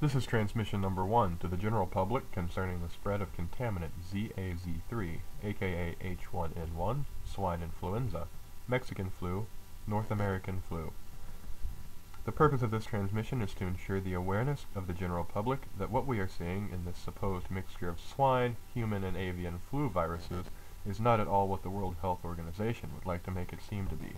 This is transmission number 1 to the general public concerning the spread of contaminant ZAZ3, aka H1N1, swine influenza, Mexican flu, North American flu. The purpose of this transmission is to ensure the awareness of the general public that what we are seeing in this supposed mixture of swine, human, and avian flu viruses is not at all what the World Health Organization would like to make it seem to be.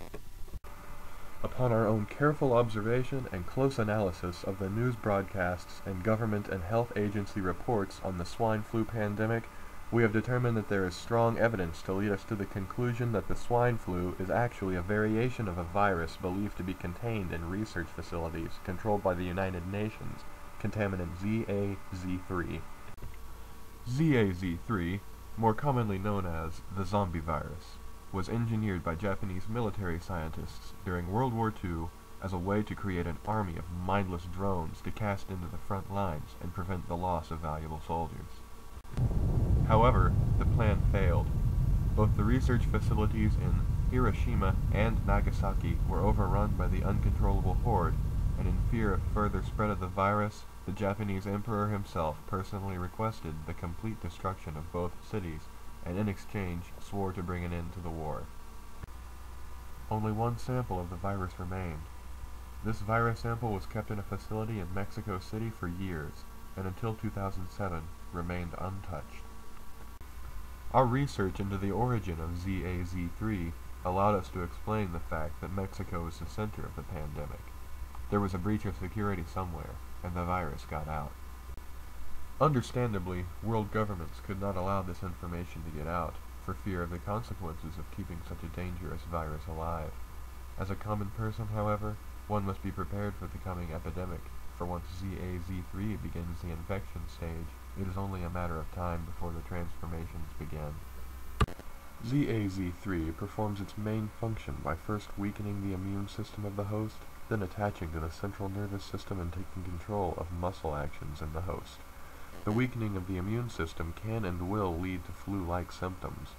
Upon our own careful observation and close analysis of the news broadcasts and government and health agency reports on the swine flu pandemic, we have determined that there is strong evidence to lead us to the conclusion that the swine flu is actually a variation of a virus believed to be contained in research facilities controlled by the United Nations, contaminant ZAZ3. ZAZ3, more commonly known as the zombie virus, was engineered by Japanese military scientists during World War II as a way to create an army of mindless drones to cast into the front lines and prevent the loss of valuable soldiers. However, the plan failed. Both the research facilities in Hiroshima and Nagasaki were overrun by the uncontrollable horde, and in fear of further spread of the virus, the Japanese emperor himself personally requested the complete destruction of both cities, and in exchange swore to bring an end to the war. Only one sample of the virus remained. This virus sample was kept in a facility in Mexico City for years, and until 2007 remained untouched. Our research into the origin of ZAZ3 allowed us to explain the fact that Mexico is the center of the pandemic. There was a breach of security somewhere, and the virus got out. Understandably, world governments could not allow this information to get out, for fear of the consequences of keeping such a dangerous virus alive. As a common person, however, one must be prepared for the coming epidemic, for once ZAZ3 begins the infection stage, it is only a matter of time before the transformations begin. ZAZ3 performs its main function by first weakening the immune system of the host, then attaching to the central nervous system and taking control of muscle actions in the host. The weakening of the immune system can and will lead to flu-like symptoms.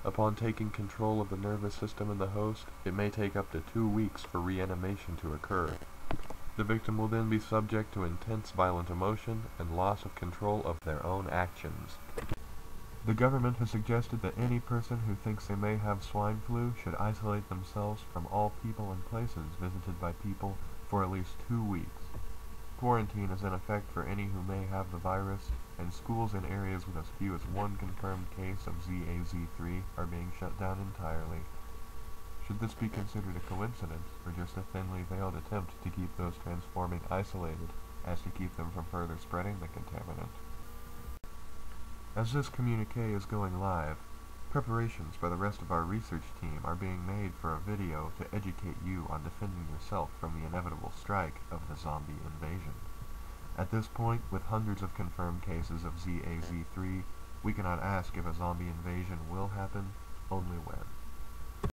Upon taking control of the nervous system in the host, it may take up to 2 weeks for reanimation to occur. The victim will then be subject to intense violent emotion and loss of control of their own actions. The government has suggested that any person who thinks they may have swine flu should isolate themselves from all people and places visited by people for at least 2 weeks. Quarantine is in effect for any who may have the virus, and schools in areas with as few as 1 confirmed case of ZAZ3 are being shut down entirely. Should this be considered a coincidence, or just a thinly veiled attempt to keep those transforming isolated, as to keep them from further spreading the contaminant? As this communiqué is going live, preparations by the rest of our research team are being made for a video to educate you on defending yourself from the inevitable strike of the zombie invasion. At this point, with hundreds of confirmed cases of ZAZ3, we cannot ask if a zombie invasion will happen, only when.